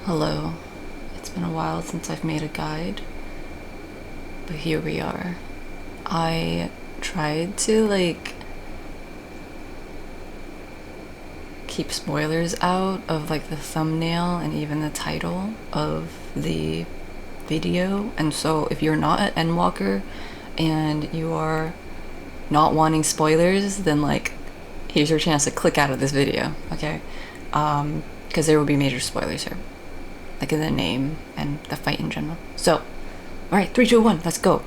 Hello. It's been a while since I've made a guide, but here we are. I tried to keep spoilers out of the thumbnail and even the title of the video, and so if you're not at Endwalker and you are not wanting spoilers, then here's your chance to click out of this video, okay? Because there will be major spoilers here, in the name and the fight in general. So, alright, 3, 2, 1, let's go.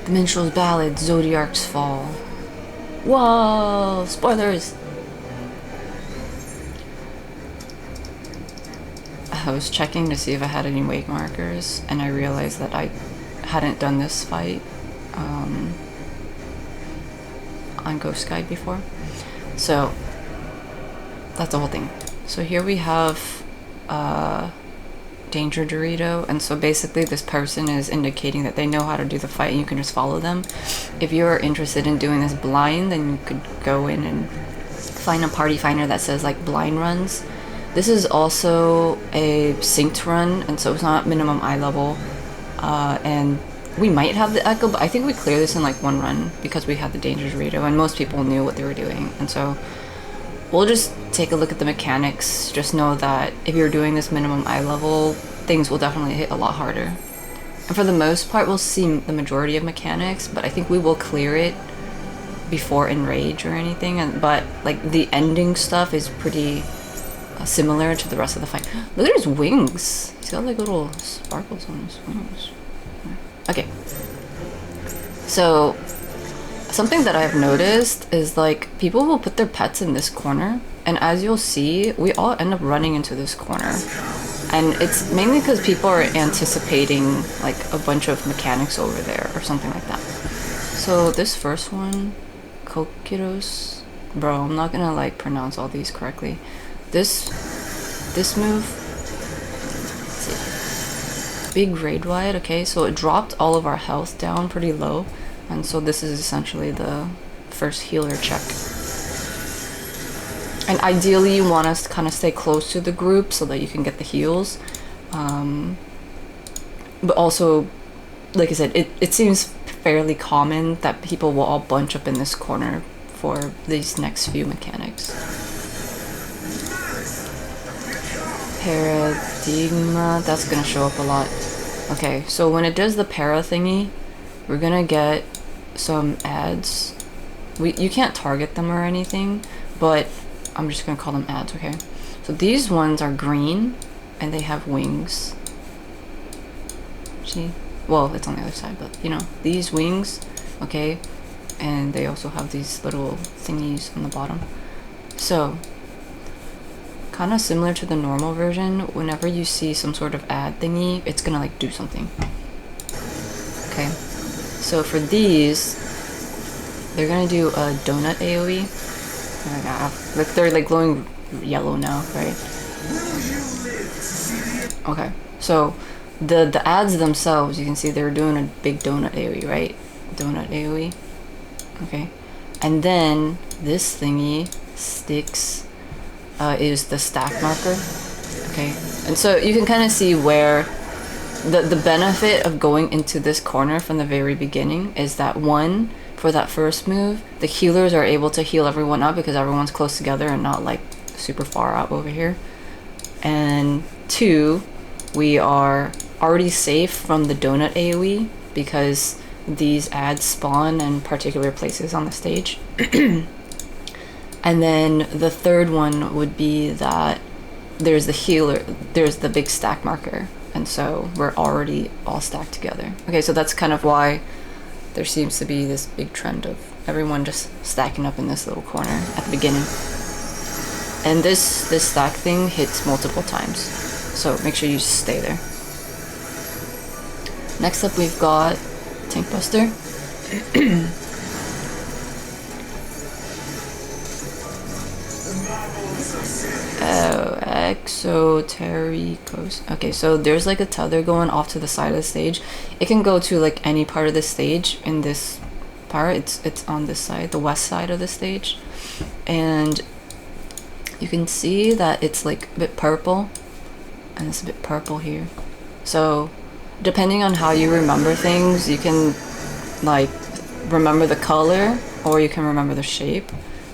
The Minstrel's Ballad, Zodiarc's Fall. Whoa! Spoilers! I was checking to see if I had any wake markers, and I realized that I hadn't done this fight on Ghost Guide before. So, that's the whole thing. So here we have Danger Dorito, and so basically this person is indicating that they know how to do the fight and you can just follow them. If you're interested in doing this blind, then you could go in and find a party finder that says blind runs. This is also a synced run, and so it's not minimum eye level, and we might have the echo, but I think we cleared this in one run because we had the Danger Dorito and most people knew what they were doing, and so we'll just take a look at the mechanics. Just know that if you're doing this minimum eye level, things will definitely hit a lot harder. And for the most part, we'll see the majority of mechanics, but I think we will clear it before Enrage or anything. But the ending stuff is pretty similar to the rest of the fight. Look at his wings. He's got little sparkles on his wings. Okay. So something that I've noticed is people will put their pets in this corner, and as you'll see, we all end up running into this corner. And it's mainly because people are anticipating a bunch of mechanics over there or something like that. So this first one, Kokiros, bro, I'm not gonna pronounce all these correctly. This move, let's see, big raid wide. Okay, so it dropped all of our health down pretty low, and so this is essentially the first healer check. And ideally you want us to kind of stay close to the group so that you can get the heals, but also, like I said, it seems fairly common that people will all bunch up in this corner for these next few mechanics. Paradigma, that's gonna show up a lot. Okay, so when it does the para thingy, we're gonna get some ads. You can't target them or anything, but I'm just gonna call them ads, okay? So these ones are green, and they have wings. See? Well, it's on the other side, but these wings, okay? And they also have these little thingies on the bottom. So, kind of similar to the normal version, whenever you see some sort of ad thingy, it's gonna do something. Okay, so for these, they're gonna do a donut AoE. They're glowing yellow now, right? Okay, so the ads themselves, you can see they're doing a big donut AoE, right? Donut AoE. Okay, and then this thingy sticks is the stack marker. Okay, and so you can kind of see where the benefit of going into this corner from the very beginning is that, one, for that first move, the healers are able to heal everyone up because everyone's close together and not super far out over here. And two, we are already safe from the donut AoE because these ads spawn in particular places on the stage. And then the third one would be that there's the big stack marker, and so we're already all stacked together. Okay, so that's kind of why there seems to be this big trend of everyone just stacking up in this little corner at the beginning. And this stack thing hits multiple times, so make sure you stay there. Next up, we've got Tank Buster. Oh, Exotericos. Okay, so there's like a tether going off to the side of the stage. It can go to like any part of the stage. In this part, it's on this side, the west side of the stage, and you can see that it's like a bit purple, and it's a bit purple here. So depending on how you remember things, you can like remember the color or you can remember the shape.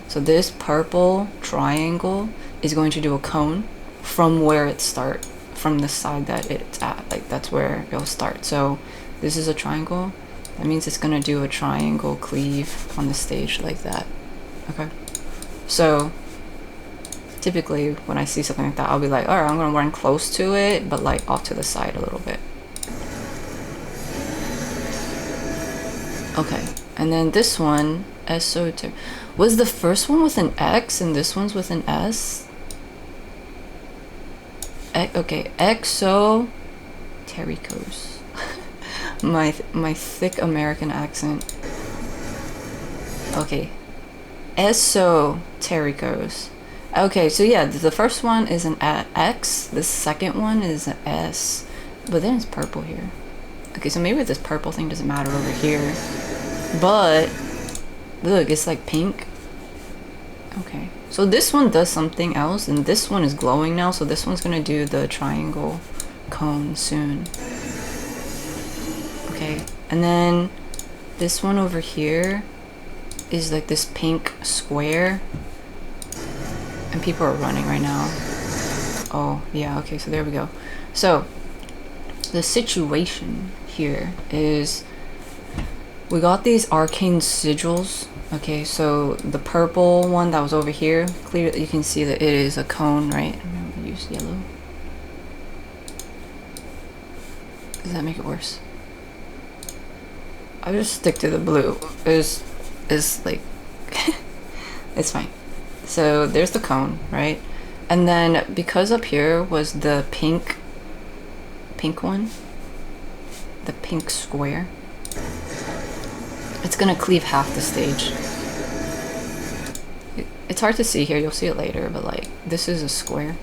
So this purple triangle is going to do a cone from where it starts, from the side that it's at. Like that's where it'll start. So this is a triangle. That means it's gonna do a triangle cleave on the stage like that. Okay. So typically when I see something like that, I'll be like, alright, I'm gonna run close to it, but like off to the side a little bit. Okay, and then this one, esoteric. Was the first one with an X and this one's with an S? Okay, exotericos. my thick American accent. Okay, esotericos. Okay, so yeah, the first one is an X, the second one is an S, but then it's purple here. Okay, so maybe this purple thing doesn't matter over here, but look, it's like pink. Okay, so this one does something else, and this one is glowing now, so this one's gonna do the triangle cone soon. Okay, and then this one over here is like this pink square, and people are running right now. Oh yeah, okay, so there we go. So the situation here is we got these arcane sigils. Okay, so the purple one that was over here, clearly you can see that it is a cone, right? I'm gonna use yellow. Does that make it worse? I'll just stick to the blue. It's like it's fine. So there's the cone, right? And then because up here was the pink one, the pink square, it's gonna cleave half the stage. It's hard to see here, you'll see it later, but like this is a square.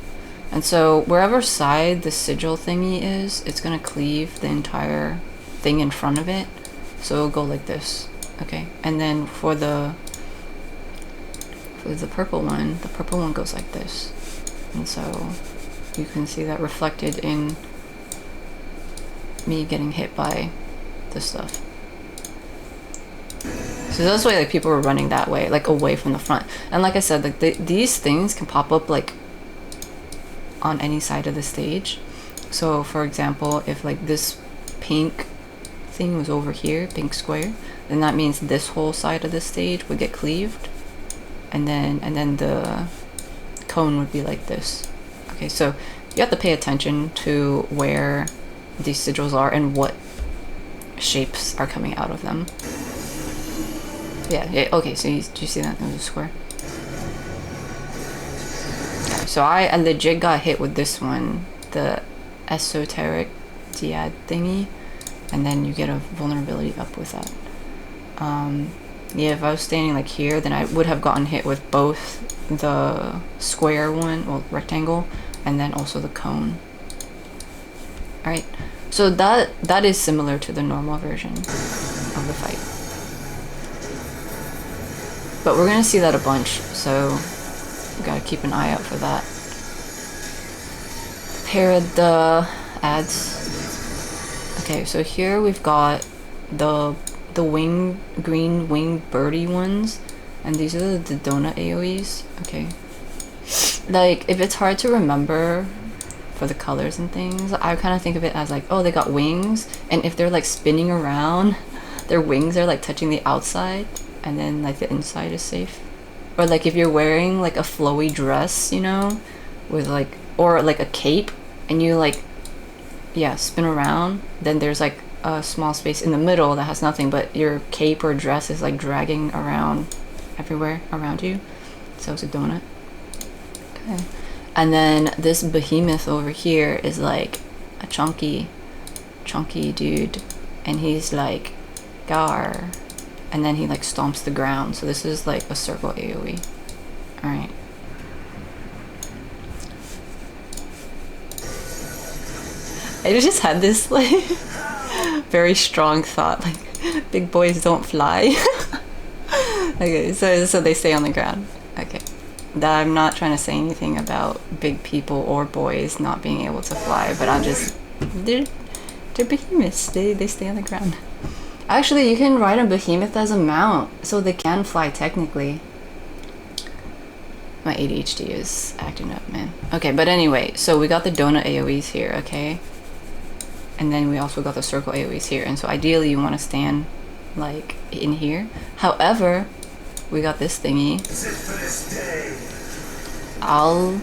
And so wherever side the sigil thingy is, it's gonna cleave the entire thing in front of it. So it'll go like this, okay? And then for the purple one, the purple one goes like this. And so you can see that reflected in me getting hit by this stuff. So that's why like people were running that way, like away from the front. And like I said, like these things can pop up like on any side of the stage. So for example, if like this pink thing was over here, pink square, then that means this whole side of the stage would get cleaved, and then the cone would be like this. Okay, so you have to pay attention to where these sigils are and what shapes are coming out of them. Yeah, okay, so do you see that? There's a square. Okay, so I legit got hit with this one, the esoteric diad thingy, and then you get a vulnerability up with that. Yeah, if I was standing like here, then I would have gotten hit with both the square one, well, rectangle, and then also the cone. Alright, so that is similar to the normal version of the fight. But we're gonna see that a bunch, so we gotta keep an eye out for that. Prepare the ads. Okay, so here we've got the green wing birdie ones, and these are the donut AoEs. Okay, like if it's hard to remember for the colors and things, I kind of think of it as like, oh, they got wings, and if they're like spinning around, their wings are like touching the outside, and then like the inside is safe. Or like if you're wearing like a flowy dress, you know, with like, or like a cape, and you like, yeah, spin around, then there's like a small space in the middle that has nothing, but your cape or dress is like dragging around everywhere around you. So it's a donut. Okay. And then this behemoth over here is like a chunky dude, and he's like gar, and then he like stomps the ground. So this is like a circle AoE. Alright. I just had this like very strong thought, like big boys don't fly. Okay, so they stay on the ground. Okay, I'm not trying to say anything about big people or boys not being able to fly, but I'm just they're behemoths. They stay on the ground. Actually, you can ride a behemoth as a mount, so they can fly technically. My ADHD is acting up, man. Okay, but anyway, so we got the donut AoEs here, okay? And then we also got the circle AoEs here. And so ideally you want to stand like in here. However, we got this thingy. I'll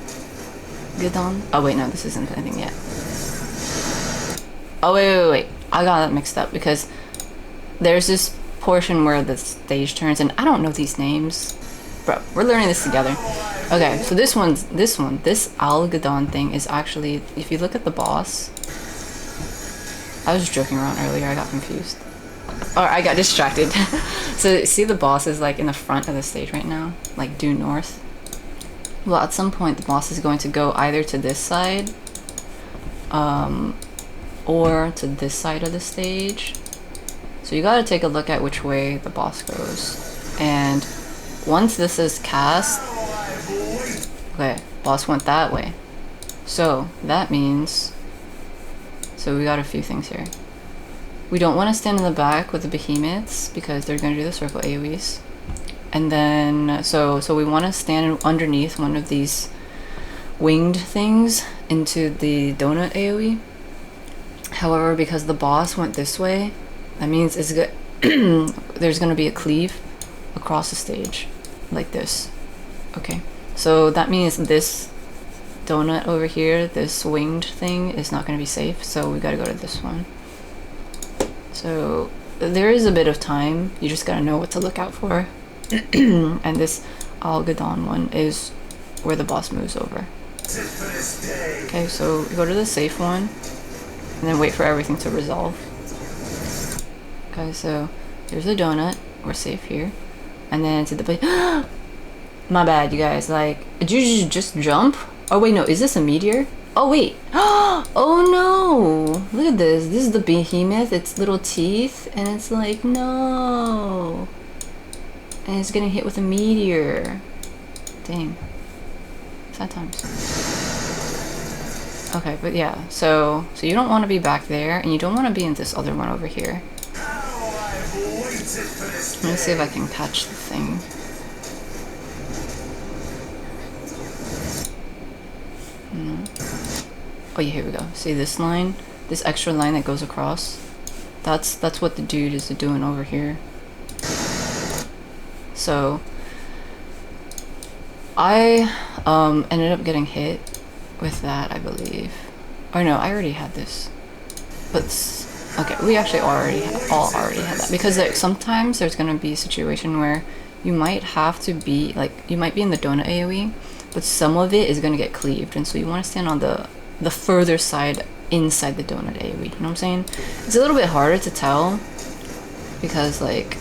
get on. Oh wait, no, this isn't anything yet. Oh wait. I got that mixed up because there's this portion where the stage turns, and I don't know these names. Bro, we're learning this together. Okay, so this Algadon thing is actually, if you look at the boss, I was joking around earlier, I got confused. Or I got distracted. So see the boss is like in the front of the stage right now, like due north. Well, at some point the boss is going to go either to this side, or to this side of the stage. So you gotta take a look at which way the boss goes. And once this is cast, okay, boss went that way. So that means, so we got a few things here. We don't want to stand in the back with the behemoths because they're going to do the circle AoEs. And then, so we want to stand underneath one of these winged things into the donut AoE. However, because the boss went this way, that means it's good. There's going to be a cleave across the stage like this. Okay, so that means this donut over here, this winged thing, is not going to be safe, so we got to go to this one. So there is a bit of time, you just got to know what to look out for. And this Algadon one is where the boss moves over. Okay, so we go to the safe one and then wait for everything to resolve. Okay, so here's the donut, we're safe here. And then to the my bad, you guys, like, did you just jump? Oh wait, no, is this a meteor? Oh wait. Oh no, look at this. This is the behemoth, its little teeth, and it's like, no. And it's getting hit with a meteor. Dang. Sad times. Okay, but yeah, so you don't want to be back there, and you don't want to be in this other one over here. Let me see if I can catch the thing. Oh yeah, here we go. See this line? This extra line that goes across? That's what the dude is doing over here. So I ended up getting hit with that, I believe. Or no, I already had this. But okay, we actually already had that, because sometimes there's gonna be a situation where you might have to be like, you might be in the donut AoE, but some of it is gonna get cleaved, and so you want to stand on the further side inside the donut AoE. You know what I'm saying? It's a little bit harder to tell because, like,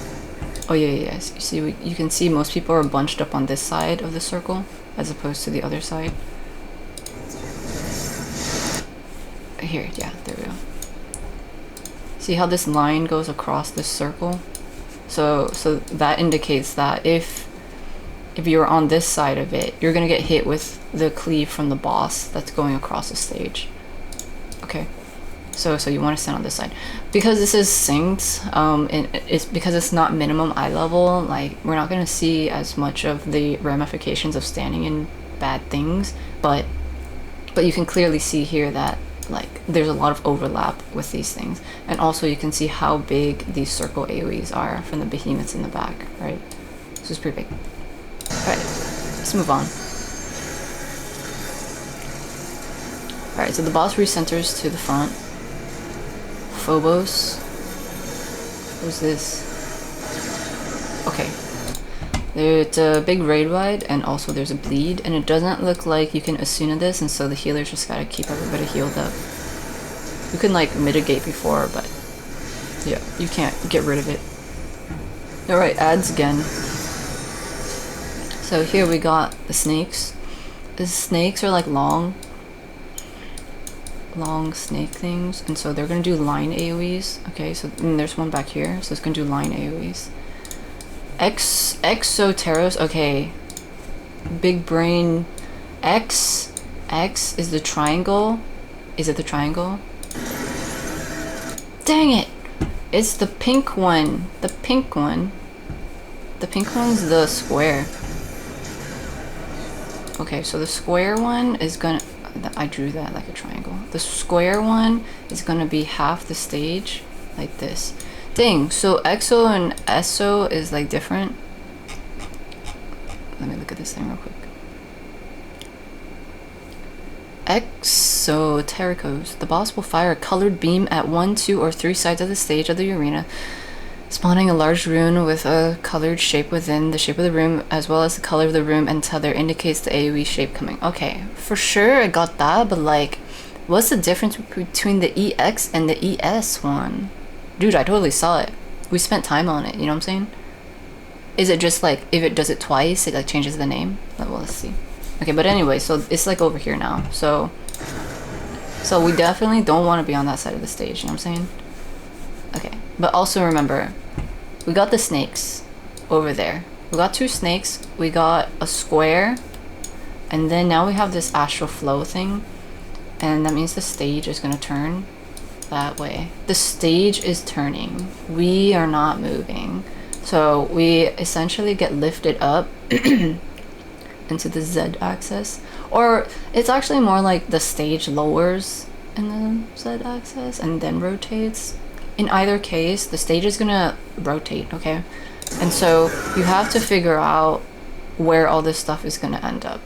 oh yeah. You see, you can see most people are bunched up on this side of the circle as opposed to the other side. Here, yeah, there we go. See how this line goes across this circle? So that indicates that if you're on this side of it, you're gonna get hit with the cleave from the boss that's going across the stage. Okay, so you want to stand on this side because this is synced. It's because it's not minimum eye level. Like, we're not gonna see as much of the ramifications of standing in bad things, but you can clearly see here that, like, there's a lot of overlap with these things, and also you can see how big these circle AoEs are from the behemoths in the back, right? This is pretty big. Alright, let's move on. Alright, so the boss recenters to the front. Phobos. Who's this? Okay. There's a big raid wide, and also there's a bleed, and it doesn't look like you can Asuna this, and so the healers just gotta keep everybody healed up. You can, like, mitigate before, but yeah, you can't get rid of it. Alright, ads again. So here we got the snakes. The snakes are like long. long snake things, and so they're gonna do line AoEs. Okay, so there's one back here, so it's gonna do line AoEs. Exoteros, okay. Big brain. X is the triangle. Is it the triangle? Dang it! It's the pink one. The pink one. The pink one's the square. Okay, so the square one is gonna... I drew that like a triangle. The square one is gonna be half the stage, like this. Dang, so EXO and ESO is like different. Let me look at this thing real quick. Exotericos. The boss will fire a colored beam at 1, 2, or 3 sides of the stage of the arena, spawning a large rune with a colored shape within the shape of the room, as well as the color of the room until there indicates the AoE shape coming. Okay, for sure I got that, but like, what's the difference between the EX and the ES one? Dude, I totally saw it. We spent time on it, you know what I'm saying? Is it just like, if it does it twice, it like changes the name? Well, let's see. Okay, but anyway, so it's like over here now. So we definitely don't want to be on that side of the stage, you know what I'm saying? Okay, but also remember, we got the snakes over there. We got 2 snakes, we got a square, and then now we have this astral flow thing, and that means the stage is gonna turn that way. The stage is turning. We are not moving. So we essentially get lifted up into the Z axis, or it's actually more like the stage lowers in the Z axis and then rotates. In either case, the stage is gonna rotate, okay? And so you have to figure out where all this stuff is gonna end up.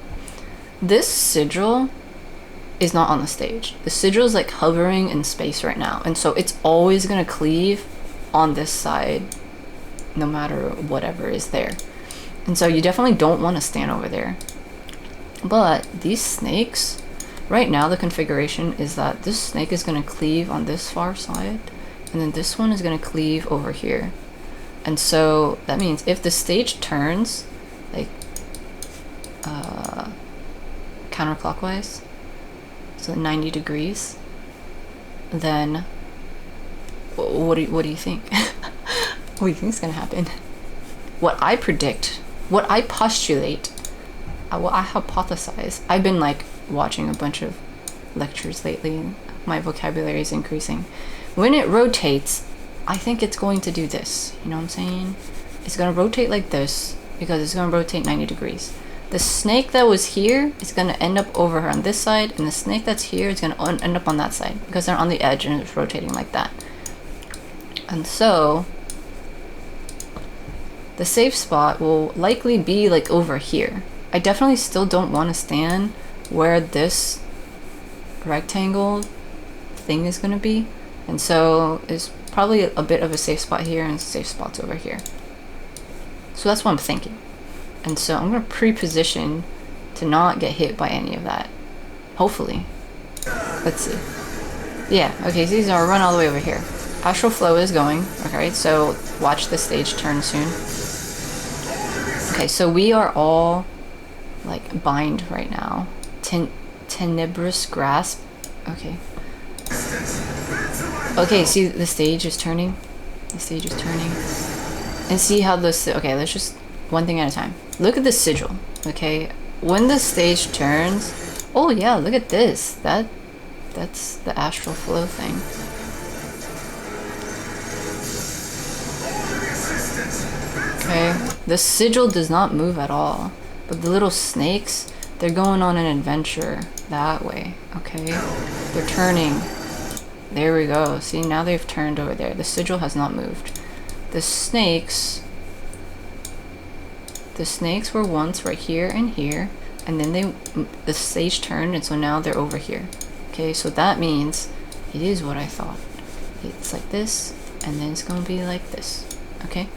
This sigil is not on the stage. The sigil is like hovering in space right now, and so it's always gonna cleave on this side no matter whatever is there. And so you definitely don't want to stand over there. But these snakes, right now the configuration is that this snake is going to cleave on this far side, and then this one is going to cleave over here. And so that means if the stage turns like counterclockwise, so 90 degrees, then what do you think? What do you think is going to happen? What I predict, what I postulate, what I hypothesize. I've been like watching a bunch of lectures lately, and my vocabulary is increasing. When it rotates, I think it's going to do this. You know what I'm saying? It's going to rotate like this because it's going to rotate 90 degrees. The snake that was here is going to end up over here on this side, and the snake that's here is going to end up on that side because they're on the edge and it's rotating like that. And so the safe spot will likely be like over here. I definitely still don't want to stand where this rectangle thing is going to be. And so it's probably a bit of a safe spot here and safe spots over here. So that's what I'm thinking. And so I'm going to pre-position to not get hit by any of that. Hopefully. Let's see. Yeah, okay, so these are run all the way over here. Astral flow is going. Okay, so watch the stage turn soon. Okay, so we are all like bind right now. Tenebrous grasp. Okay. Okay, see the stage is turning. The stage is turning. And see how this, okay, let's just one thing at a time. Look at the sigil, okay? When the stage turns, oh yeah, look at this. That's the astral flow thing. Okay, the sigil does not move at all, but the little snakes, they're going on an adventure that way, okay? They're turning. There we go. See, now they've turned over there. The sigil has not moved. The snakes were once right here and here, and then the stage turned, and so now they're over here. Okay, so that means it is what I thought. It's like this, and then it's gonna be like this. Okay?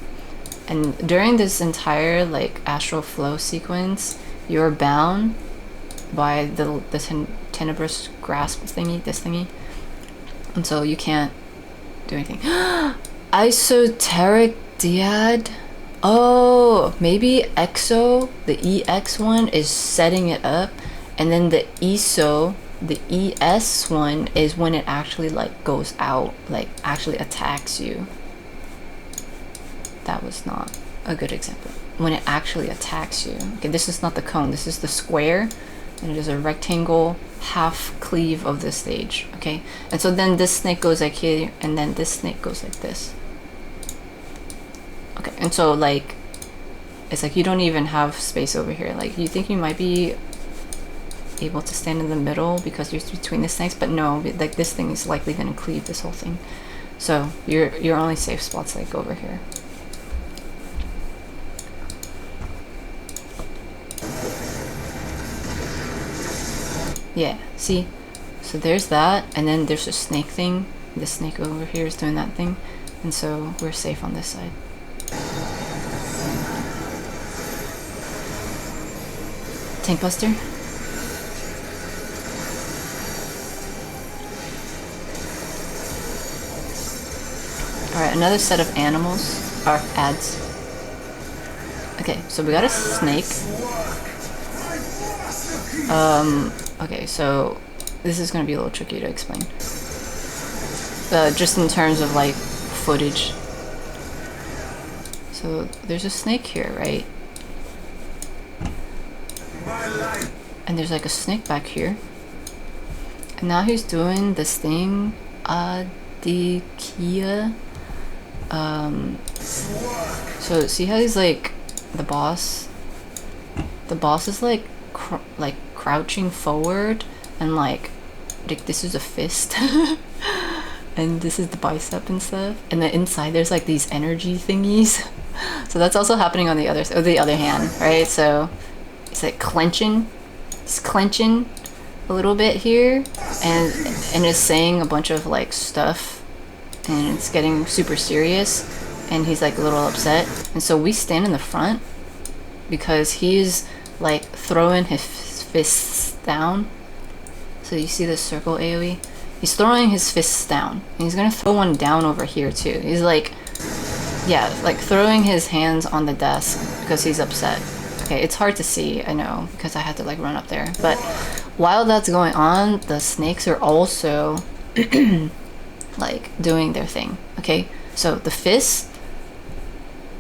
And during this entire like astral flow sequence, you're bound by the tenebrous grasp thingy, this thingy. And so you can't do anything. Esoteric dyad? Oh, maybe EXO, the EX1, is setting it up, and then the ESO The ES one is when it actually like goes out, like actually attacks you. That was not a good example. When it actually attacks you. Okay, this is not the cone, this is the square, and it is a rectangle half cleave of the stage. Okay, and so then this snake goes like here, and then this snake goes like this. Okay, and so like it's like you don't even have space over here. Like you think you might be able to stand in the middle because you're between the snakes, but no, like this thing is likely going to cleave this whole thing. So your only safe spots like over here. Yeah, see? So there's that, and then there's a snake thing. The snake over here is doing that thing, and so we're safe on this side. Tank Buster. Alright, another set of animals, or ads. Okay, so we got a snake. Okay, so this is gonna be a little tricky to explain. Just in terms of like footage. So there's a snake here, right? And there's like a snake back here. And now he's doing this thing, Adikia. So see how he's like the boss? The boss is like crouching forward, and like this is a fist. And this is the bicep and stuff, and then inside there's like these energy thingies. So that's also happening on the other side, or the other hand, right? So it's like clenching. He's clenching a little bit here, and is saying a bunch of like stuff, and it's getting super serious, and he's like a little upset. And so we stand in the front because he's like throwing his fists down. So you see this circle AoE? He's throwing his fists down. And he's gonna throw one down over here too. He's like, yeah, like throwing his hands on the desk because he's upset. Okay, it's hard to see, I know, because I had to like run up there. But while that's going on, the snakes are also like doing their thing. Okay, so the fists,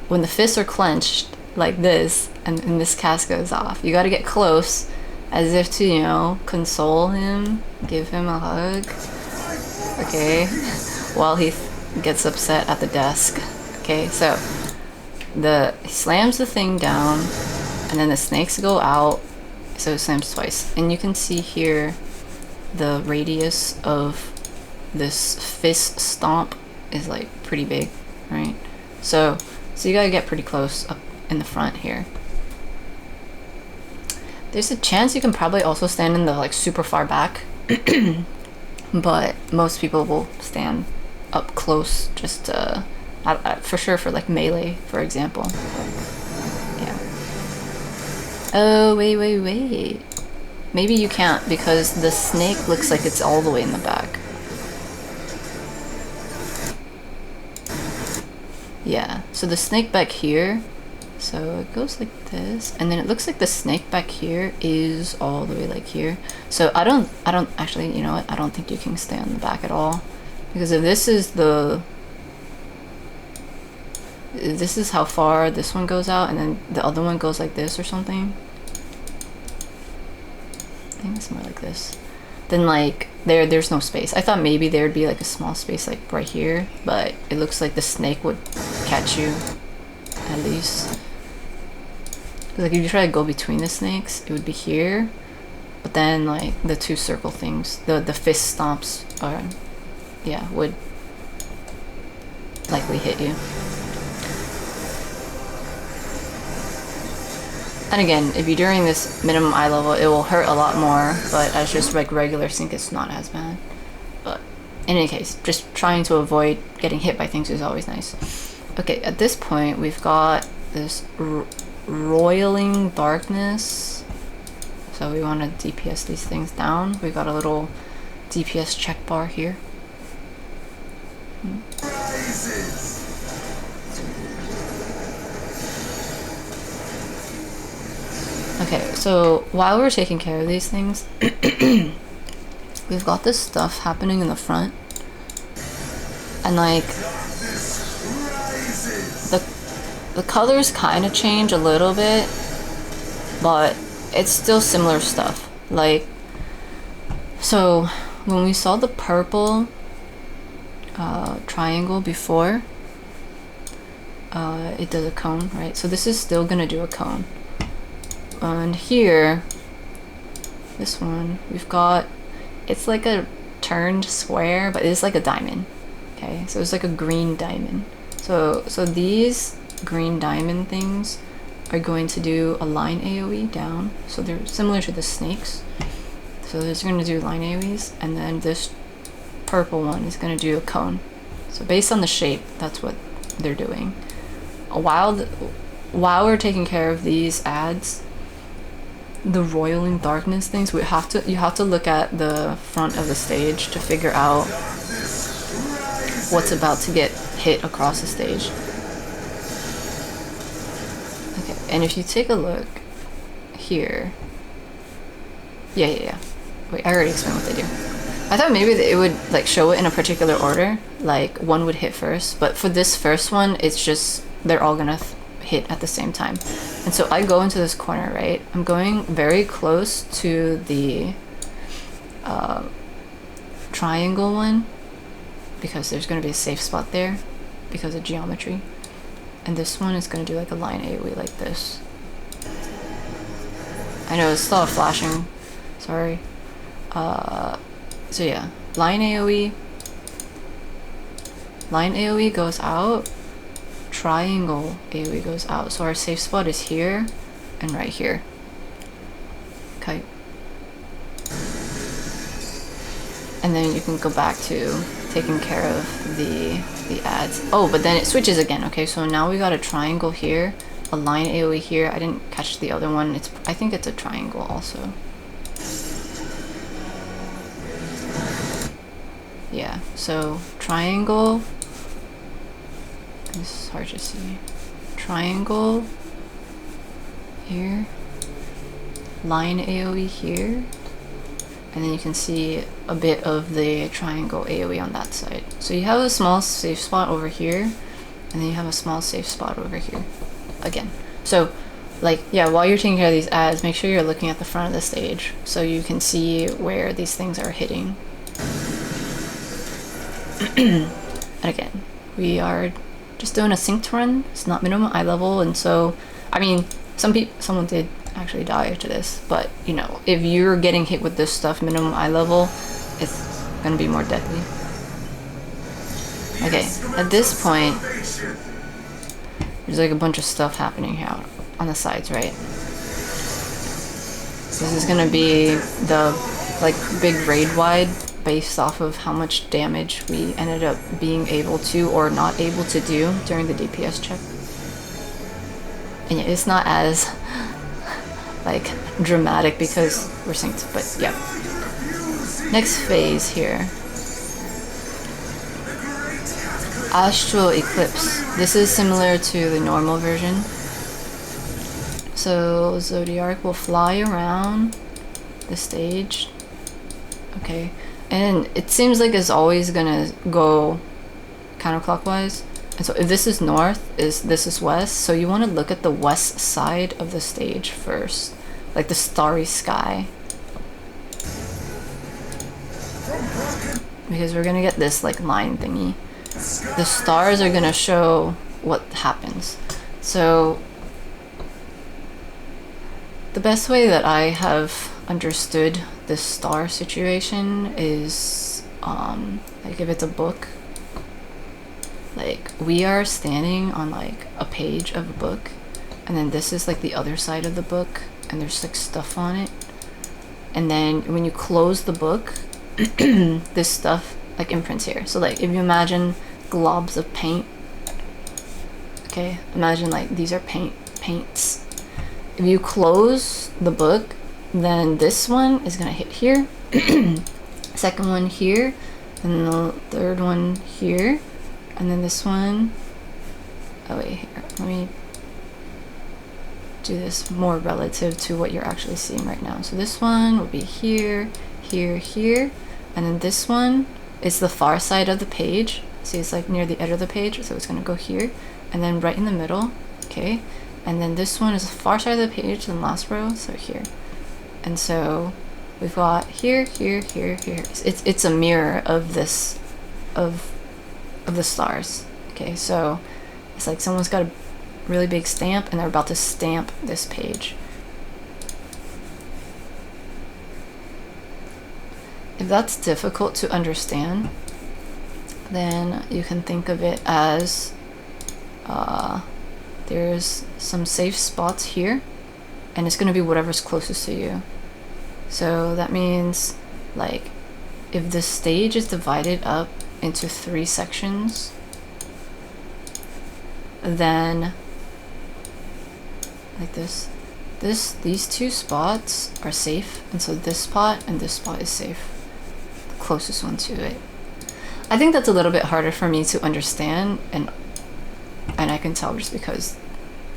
when the fists are clenched like this, and this cast goes off, you gotta get close as if to, you know, console him, give him a hug, okay, while he gets upset at the desk. Okay, so he slams the thing down, and then the snakes go out, so it slams twice. And you can see here the radius of this fist stomp is like pretty big, right? So you gotta get pretty close up in the front here. There's a chance you can probably also stand in the like super far back, but most people will stand up close just to, for sure for like melee, for example. Yeah. Oh, wait. Maybe you can't because the snake looks like it's all the way in the back. Yeah, so the snake back here, so it goes like this, and then it looks like the snake back here is all the way like here. So I don't actually, you know what, I don't think you can stay on the back at all, because if this is how far this one goes out, and then the other one goes like this or something, I think it's more like this, then like there's no space. I thought maybe there'd be like a small space like right here, but it looks like the snake would catch you at least. Like if you try to go between the snakes, it would be here, but then like the two circle things, the fist stomps are, yeah, would likely hit you. And again, if you're doing this minimum eye level, it will hurt a lot more, but as just like regular sync, it's not as bad. But in any case, just trying to avoid getting hit by things is always nice. Okay, at this point, we've got this roiling darkness. So we want to DPS these things down. We got a little DPS check bar here. Okay, so while we're taking care of these things, we've got this stuff happening in the front, and like the colors kind of change a little bit, but it's still similar stuff. Like, so when we saw the purple triangle before, it does a cone, right? So this is still gonna do a cone. And here, this one, we've got, it's like a turned square, but it's like a diamond. Okay, so it's like a green diamond. So these green diamond things are going to do a line AoE down. So they're similar to the snakes. So they're going to do line AoEs, and then this purple one is going to do a cone. So based on the shape, that's what they're doing. While we're taking care of these ads, the roiling darkness things, you have to look at the front of the stage to figure out what's about to get hit across the stage. Okay, and if you take a look here, yeah. Wait, I already explained what they do. I thought maybe that it would like show it in a particular order, like one would hit first, but for this first one, it's just they're all gonna hit at the same time. And so I go into this corner, right? I'm going very close to the triangle one because there's going to be a safe spot there because of geometry. And this one is going to do like a line AoE like this. I know it's still flashing, sorry. So yeah, line AoE goes out, triangle AoE goes out. So our safe spot is here and right here. Okay. And then you can go back to taking care of the ads. Oh, but then it switches again. Okay, so now we got a triangle here, a line AoE here. I didn't catch the other one. I think it's a triangle also. Yeah, so triangle. This is hard to see. Triangle here, line AoE here, and then you can see a bit of the triangle AoE on that side. So you have a small safe spot over here, and then you have a small safe spot over here again. So like, yeah, while you're taking care of these ads, make sure you're looking at the front of the stage so you can see where these things are hitting. And again, we are just doing a synced run. It's not minimum eye level, and so I mean, someone did actually die to this, but you know, if you're getting hit with this stuff minimum eye level, it's gonna be more deadly. Okay, at this point, there's like a bunch of stuff happening here on the sides, right? So this is gonna be the like big raid wide based off of how much damage we ended up being able to or not able to do during the DPS check. And yeah, it's not as like dramatic because we're synced, but yeah. Next phase here. Astral Eclipse. This is similar to the normal version. So Zodiac will fly around the stage. Okay. And it seems like it's always gonna go counterclockwise. And so if this is north, this is west. So you want to look at the west side of the stage first, like the starry sky, because we're gonna get this like line thingy. The stars are gonna show what happens. So the best way that I have understood this star situation is like if it's a book, like we are standing on like a page of a book, and then this is like the other side of the book, and there's like stuff on it, and then when you close the book this stuff like imprints here. So like if you imagine globs of paint, okay, imagine like these are paints. If you close the book, then this one is gonna hit here, second one here, and the third one here, and then this one, oh wait, here, let me do this more relative to what you're actually seeing right now. So this one will be here, here, here, And then this one is the far side of the page. See, it's like near the edge of the page, so it's gonna go here, and then right in the middle, okay? And then this one is the far side of the page, and last row, so here. And so we've got here, here, here, here. It's a mirror of this, of the stars. Okay, so it's like someone's got a really big stamp and they're about to stamp this page. If that's difficult to understand, then you can think of it as there's some safe spots here, and it's going to be whatever's closest to you. So that means, like, if the stage is divided up into 3 sections, then like these 2 spots are safe, and so this spot and this spot is safe, the closest one to it. I think that's a little bit harder for me to understand, and I can tell just because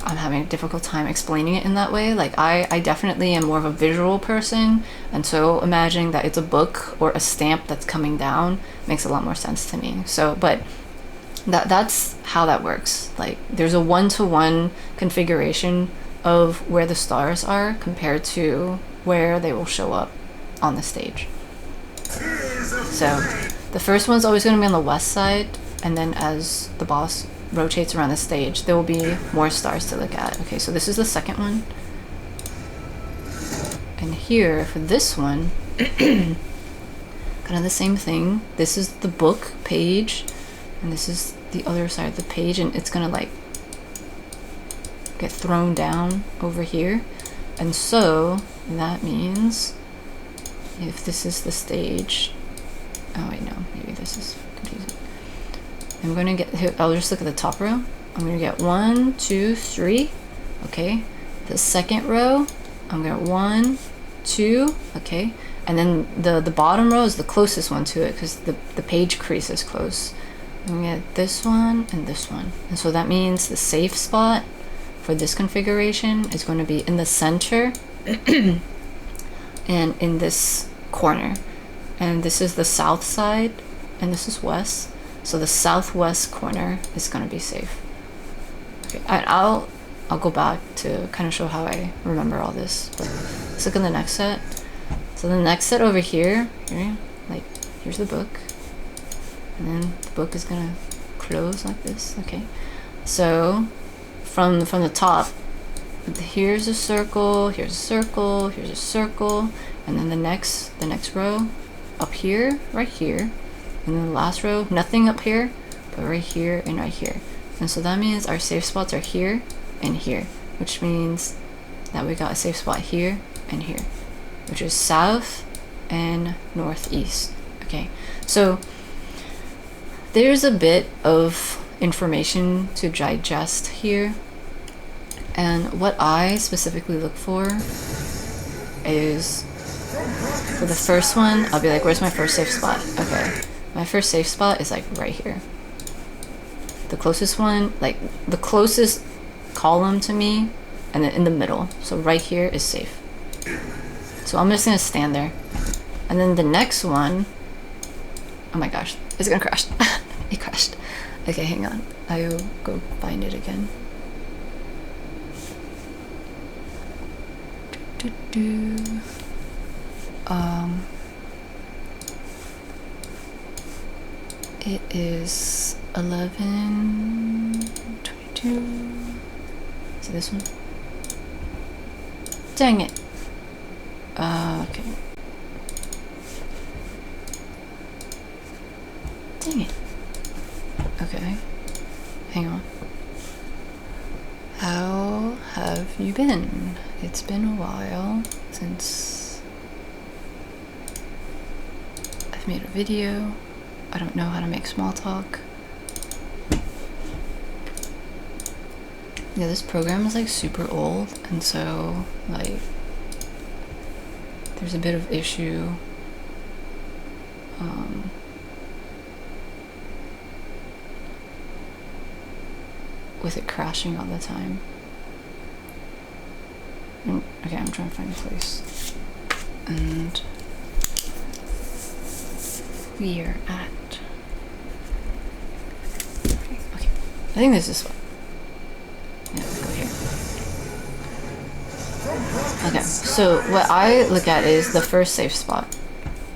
I'm having a difficult time explaining it in that way. Like I definitely am more of a visual person, and so imagining that it's a book or a stamp that's coming down makes a lot more sense to me. So, but that's how that works. Like there's a 1-to-1 configuration of where the stars are compared to where they will show up on the stage. So the first one's always going to be on the west side, and then as the boss rotates around the stage, there will be more stars to look at. Okay, so this is the second one. And here, for this one, kind of the same thing. This is the book page, and this is the other side of the page, and it's gonna like get thrown down over here. And so that means if this is the stage, oh wait, no, maybe this is confusing. I'm gonna get here, I'll just look at the top row. I'm gonna get 1, 2, 3. Okay, the second row, I'm gonna 1, 2. Okay, and then the bottom row is the closest one to it because the page crease is close. I'm gonna get this one and this one, and so that means the safe spot for this configuration is going to be in the center and in this corner. And this is the south side, and this is west. So the southwest corner is going to be safe. Okay, I'll go back to kind of show how I remember all this. But let's look at the next set. So the next set over here, like here's the book, and then the book is gonna close like this. Okay, so from the top, here's a circle, here's a circle, here's a circle, and then the next row up here, right here, and then the last row, nothing up here, but right here and right here. And so that means our safe spots are here and here, which means that we got a safe spot here and here, which is south and northeast. Okay, so there's a bit of information to digest here, and what I specifically look for is, for the first one, I'll be like, where's my first safe spot? Okay, my first safe spot is like right here. The closest one, like the closest column to me, and then in the middle, so right here is safe. So I'm just gonna stand there, and then the next one, oh my gosh, it's gonna crash. It crashed. Okay, hang on, I'll go find it again. It is 11:22. Is it this one? Dang it. Okay. Dang it. Okay. Hang on. How have you been? It's been a while since I've made a video. I don't know how to make small talk. Yeah, this program is like super old, and so like there's a bit of issue with it crashing all the time. Okay, I'm trying to find a place. And we are at. Okay, I think this is what. Yeah, let's go here. Okay, so what I look at is the first safe spot.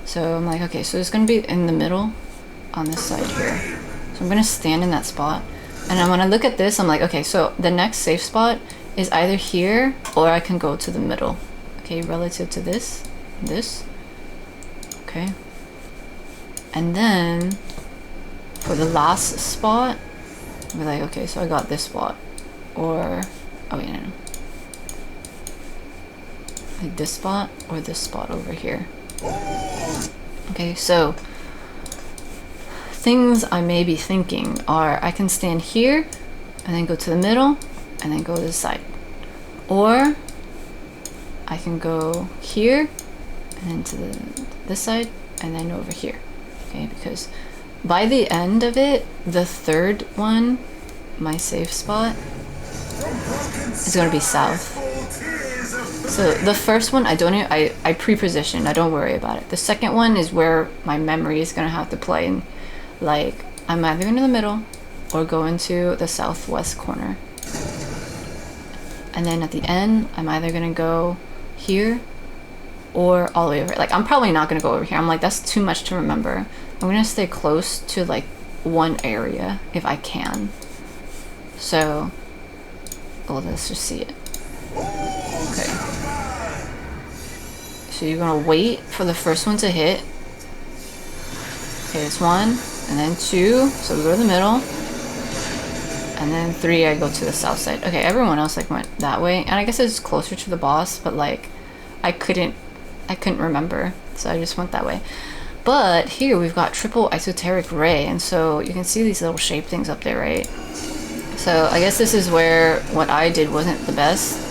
So I'm like, okay, so it's gonna be in the middle on this side here. So I'm gonna stand in that spot. And then when I look at this, I'm like, okay, so the next safe spot is either here or I can go to the middle. Okay, relative to this. Okay. And then for the last spot, I'll be like, okay, so I got this spot. Or, oh wait, no. Like this spot or this spot over here. Okay, so things I may be thinking are I can stand here and then go to the middle and then go to the side. Or I can go here and then to this side and then over here. Okay, because by the end of it, the third one, my safe spot, is going to be south. So the first one, I pre-positioned, I don't worry about it. The second one is where my memory is going to have to play. And like, I'm either going to the middle or go into the southwest corner. And then at the end, I'm either going to go here or all the way over. Like, I'm probably not going to go over here. I'm like, that's too much to remember. I'm going to stay close to like one area if I can. So, well, let's just see it. Okay. So you're going to wait for the first one to hit. Okay, it's 1, and then 2, so we go to the middle. And then 3, I go to the south side. Okay, everyone else like went that way. And I guess it's closer to the boss, but like, I couldn't remember. So I just went that way. But here we've got triple esoteric ray. And so you can see these little shape things up there, right? So I guess this is where what I did wasn't the best.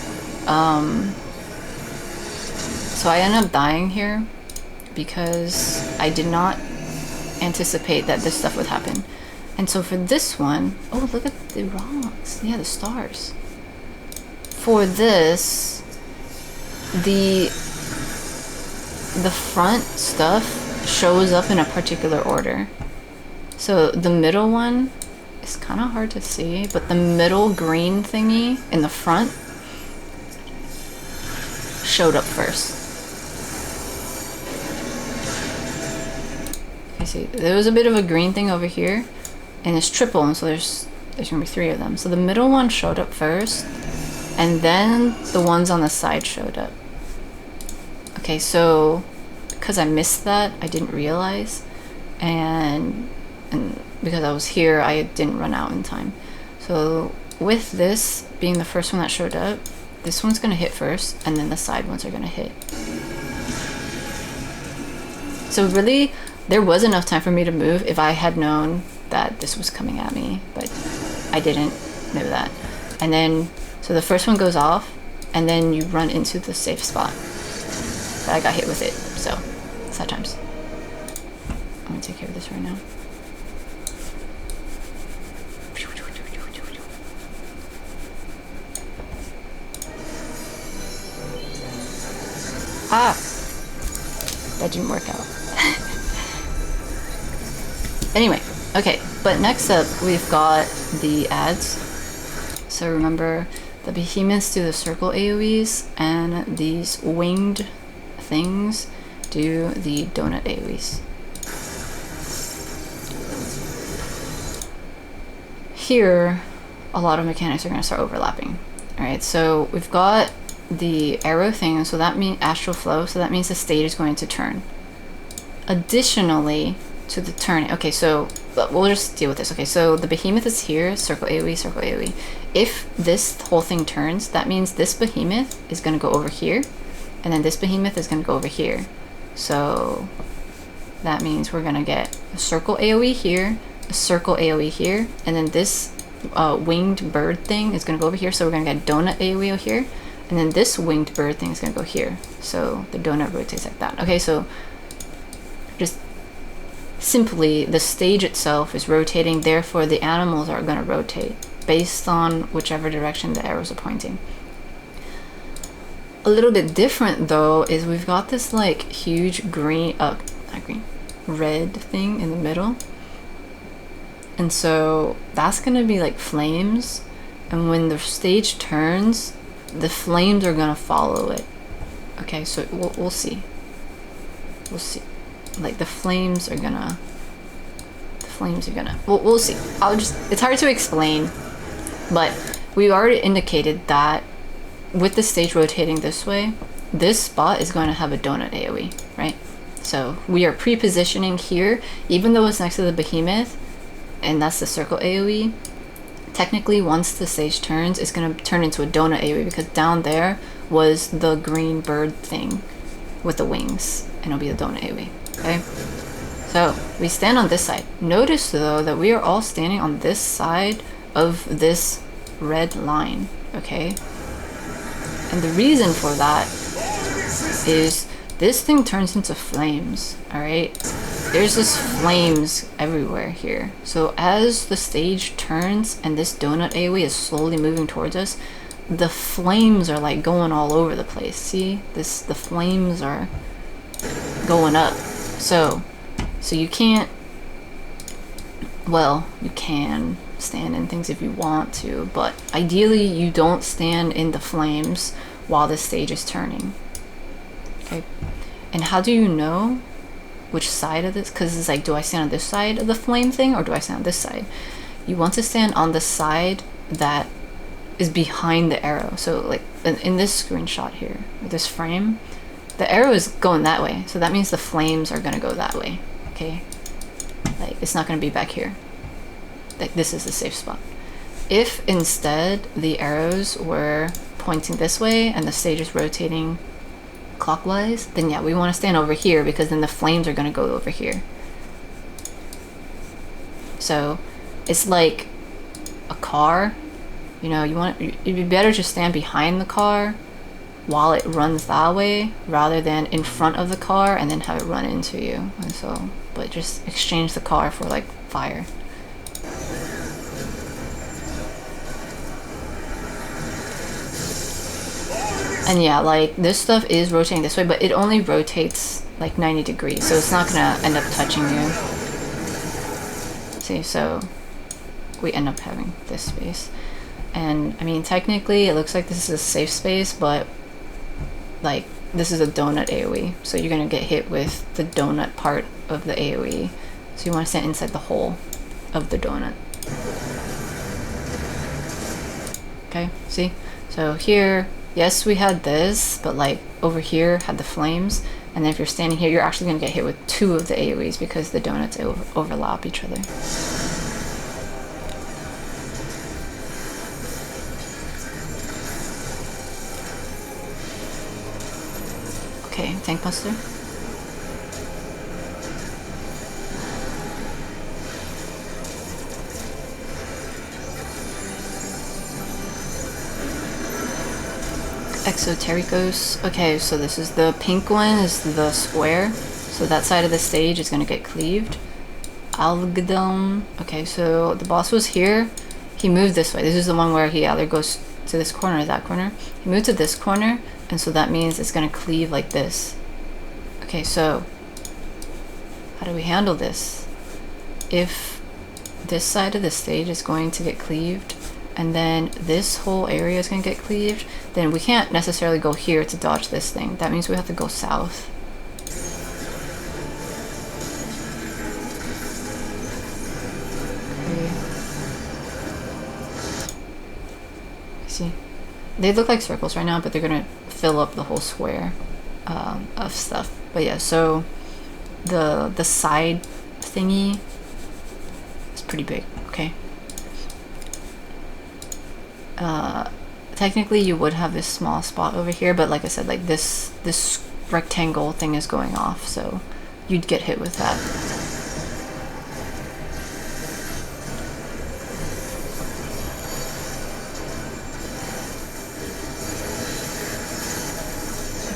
So I ended up dying here because I did not anticipate that this stuff would happen. And so for this one, oh, look at the rocks. Yeah, the stars. For this, the front stuff shows up in a particular order. So the middle one is kind of hard to see, but the middle green thingy in the front showed up first. Okay, see, there was a bit of a green thing over here, and it's triple, and so there's gonna be 3 of them. So the middle one showed up first, and then the ones on the side showed up. Okay, so because I missed that, I didn't realize, and because I was here, I didn't run out in time. So with this being the first one that showed up, this one's gonna hit first, and then the side ones are gonna hit. So really, there was enough time for me to move if I had known that this was coming at me, but I didn't know that. And then, so the first one goes off, and then you run into the safe spot. But I got hit with it, so sad times. I'm gonna take care of this right now. Ah! That didn't work out. Anyway, okay, but next up we've got the ads. So remember, the behemoths do the circle AoEs, and these winged things do the donut AoEs. Here, a lot of mechanics are going to start overlapping. Alright, so we've got the arrow thing, so that means astral flow, so that means the state is going to turn. Additionally to the turn, okay, so we'll just deal with this. Okay, so the behemoth is here, circle AoE, circle AoE. If this whole thing turns, that means this behemoth is going to go over here, and then this behemoth is going to go over here. So that means we're going to get a circle AoE here, a circle AoE here, and then this winged bird thing is going to go over here, so we're going to get donut AoE over here, and then this winged bird thing is going to go here. So the donut rotates like that. Okay, so just simply the stage itself is rotating, therefore the animals are going to rotate based on whichever direction the arrows are pointing. A little bit different though is we've got this like huge green, not green, red thing in the middle. And so that's gonna be like flames, and when the stage turns, the flames are gonna follow it. Okay, so we'll see. We'll see. Like the flames are gonna. We'll see. It's hard to explain, but we already indicated that with the stage rotating this way, this spot is going to have a donut AoE, right? So we are pre-positioning here, even though it's next to the behemoth, and that's the circle AoE. Technically, once the stage turns, it's going to turn into a donut AoE, because down there was the green bird thing with the wings, and it'll be a donut AoE, okay? So we stand on this side. Notice though that we are all standing on this side of this red line, okay? And the reason for that is this thing turns into flames, alright? There's just flames everywhere here. So as the stage turns and this donut AoE is slowly moving towards us, the flames are like going all over the place. See? The flames are going up. So you can't, well, you can stand in things if you want to, but ideally you don't stand in the flames while the stage is turning. Okay, and how do you know which side of this? Because it's like, do I stand on this side of the flame thing or do I stand on this side? You want to stand on the side that is behind the arrow. So like in this screenshot here, this frame, the arrow is going that way, so that means the flames are gonna go that way. Okay, like it's not gonna be back here. Like this is the safe spot. If instead the arrows were pointing this way and the stage is rotating clockwise, then yeah, we want to stand over here, because then the flames are going to go over here. So it's like a car, you know, it'd be better to stand behind the car while it runs that way rather than in front of the car and then have it run into you. And so, but just exchange the car for like fire. And yeah, like this stuff is rotating this way, but it only rotates like 90 degrees, so it's not gonna end up touching you. See, so we end up having this space. And I mean, technically it looks like this is a safe space, but like this is a donut AoE, so you're gonna get hit with the donut part of the AoE. So you want to stand inside the hole of the donut. Okay, see? So here, yes, we had this, but like over here had the flames, and then if you're standing here, you're actually going to get hit with two of the AoEs because the donuts overlap each other. Okay, Tank Buster. Exotericos. Okay, so this is the pink one, is the square. So that side of the stage is going to get cleaved. Algedon. Okay, so the boss was here. He moved this way. This is the one where he either goes to this corner or that corner. He moved to this corner, and so that means it's going to cleave like this. Okay, so how do we handle this? If this side of the stage is going to get cleaved, and then this whole area is going to get cleaved, then we can't necessarily go here to dodge this thing. That means we have to go south. Okay. See? They look like circles right now, but they're going to fill up the whole square of stuff. But yeah, so the side thingy is pretty big, okay? Technically you would have this small spot over here, but like I said, like this rectangle thing is going off, so you'd get hit with that.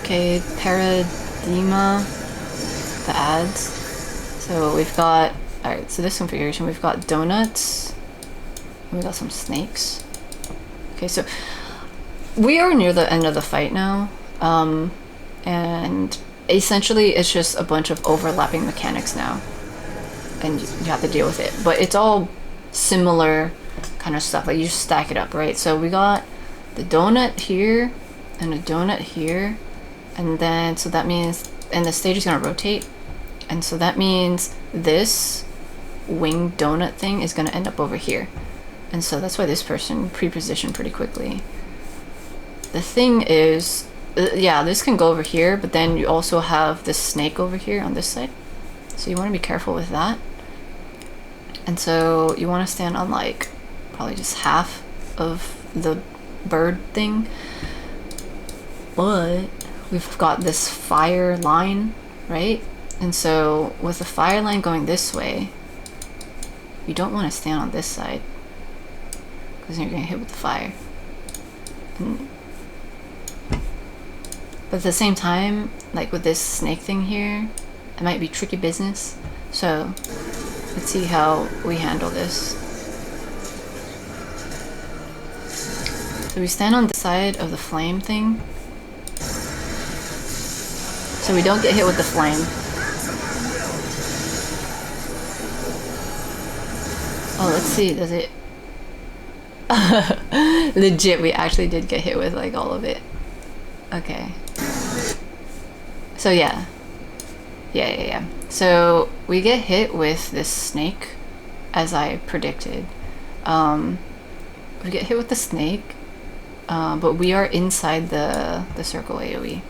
Okay, Paradigma, the ads. So we've got, alright, so this configuration, we've got donuts, we got some snakes. Okay, so we are near the end of the fight now, and essentially it's just a bunch of overlapping mechanics now, and you have to deal with it. But it's all similar kind of stuff. Like you just stack it up, right? So we got the donut here and a donut here, and then so that means, and the stage is gonna rotate, and so that means this winged donut thing is gonna end up over here, and so that's why this person pre-positioned pretty quickly. The thing is, yeah, this can go over here, but then you also have this snake over here on this side, so you want to be careful with that. And so you want to stand on like probably just half of the bird thing, but we've got this fire line, right? And so with the fire line going this way, you don't want to stand on this side because you're gonna hit with the fire. But at the same time, like with this snake thing here, it might be tricky business. So let's see how we handle this. So we stand on the side of the flame thing, so we don't get hit with the flame. Oh, let's see, does it? Legit, we actually did get hit with like all of it. Okay. So yeah. Yeah. So we get hit with this snake, as I predicted. We get hit with the snake, but we are inside the circle AoE.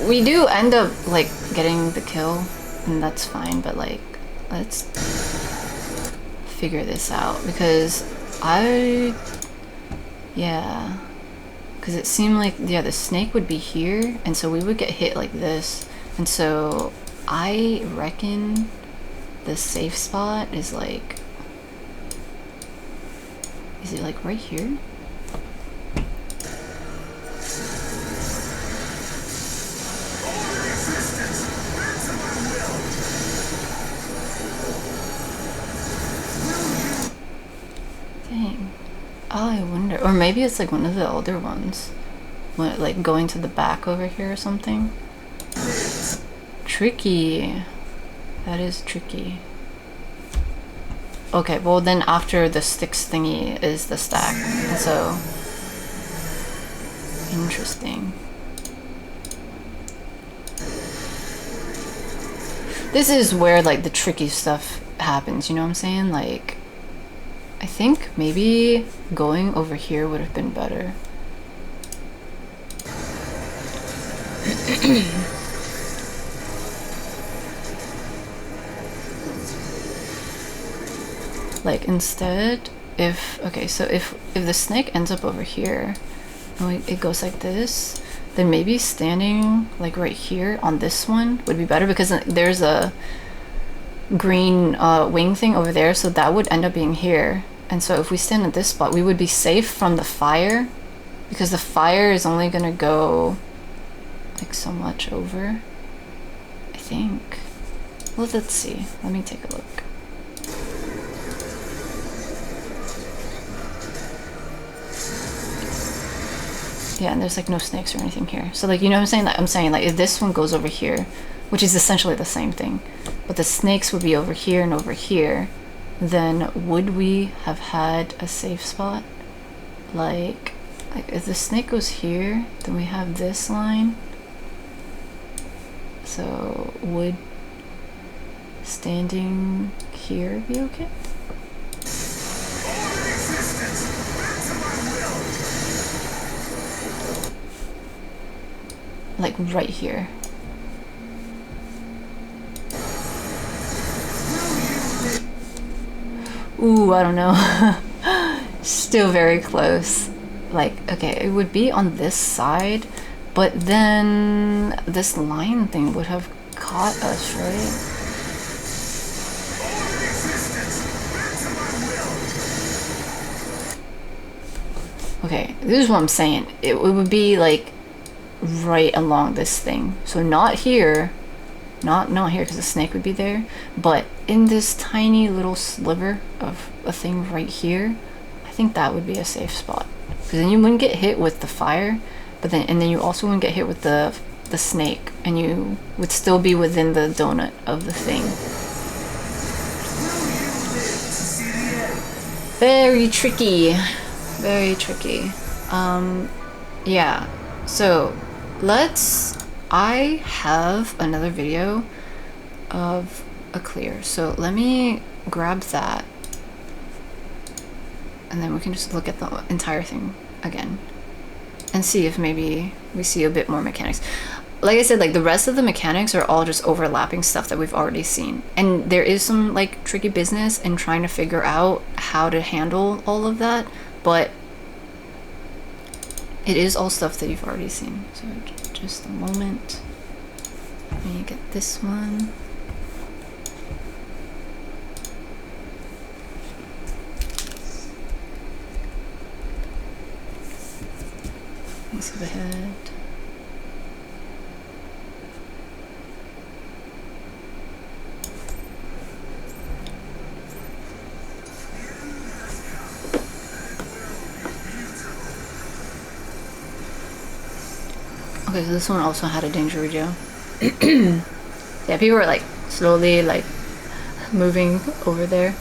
We do end up like getting the kill, and that's fine, but like let's figure this out, because because it seemed like, yeah, the snake would be here, and so we would get hit like this, and so I reckon the safe spot is like, is it like right here? Dang. Oh, I wonder. Or maybe it's like one of the older ones. What, like going to the back over here or something? Tricky. That is tricky. Okay, well then after the sticks thingy is the stack. And so... interesting. This is where like the tricky stuff happens, you know what I'm saying? Like, I think maybe going over here would have been better. Like instead, if the snake ends up over here and it goes like this, then maybe standing like right here on this one would be better, because there's a green wing thing over there, so that would end up being here. And so if we stand at this spot, we would be safe from the fire, because the fire is only gonna go like so much over, I think. Well, let's see. Let me take a look. Yeah, and there's like no snakes or anything here. So like, you know what I'm saying? Like, I'm saying like if this one goes over here, which is essentially the same thing, but the snakes would be over here and over here, then would we have had a safe spot? Like if the snake goes here, then we have this line. So would standing here be okay? Like right here. Ooh, I don't know. Still very close. Like, okay, it would be on this side, but then this line thing would have caught us, right? Okay, this is what I'm saying. It would be like right along this thing. So not here, not here, because the snake would be there, but in this tiny little sliver of a thing right here. I think that would be a safe spot, because then you wouldn't get hit with the fire. but then you also wouldn't get hit with the snake, and you would still be within the donut of the thing. Very tricky. Very tricky. Yeah. So I have another video of a clear. So let me grab that. And then we can just look at the entire thing again. And see if maybe we see a bit more mechanics. Like I said, like the rest of the mechanics are all just overlapping stuff that we've already seen. And there is some like tricky business in trying to figure out how to handle all of that, but it is all stuff that you've already seen. So just a moment. Let me get this one. Let's go ahead. Okay, so this one also had a danger regen. Yeah, people were like slowly like moving over there.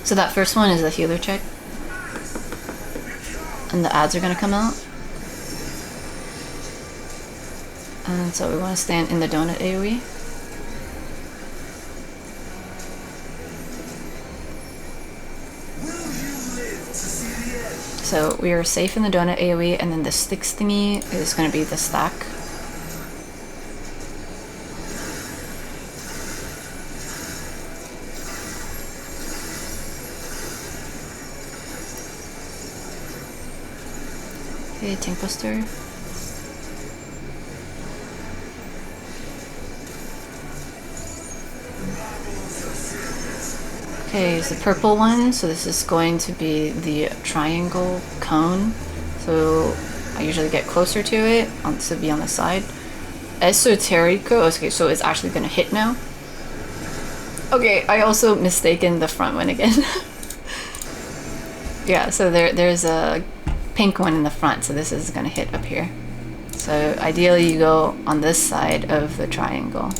So that first one is a healer check. And the ads are gonna come out. And so we want to stand in the donut AoE. So we are safe in the donut AoE, and then the sticks thingy is gonna be the stack. Okay, tank buster. Okay, it's the purple one, so this is going to be the triangle cone. So I usually get closer to it to be on the side. Esoterico, okay, so it's actually gonna hit now. Okay, I also mistaken the front one again. Yeah, so there's a pink one in the front, so this is gonna hit up here. So ideally you go on this side of the triangle.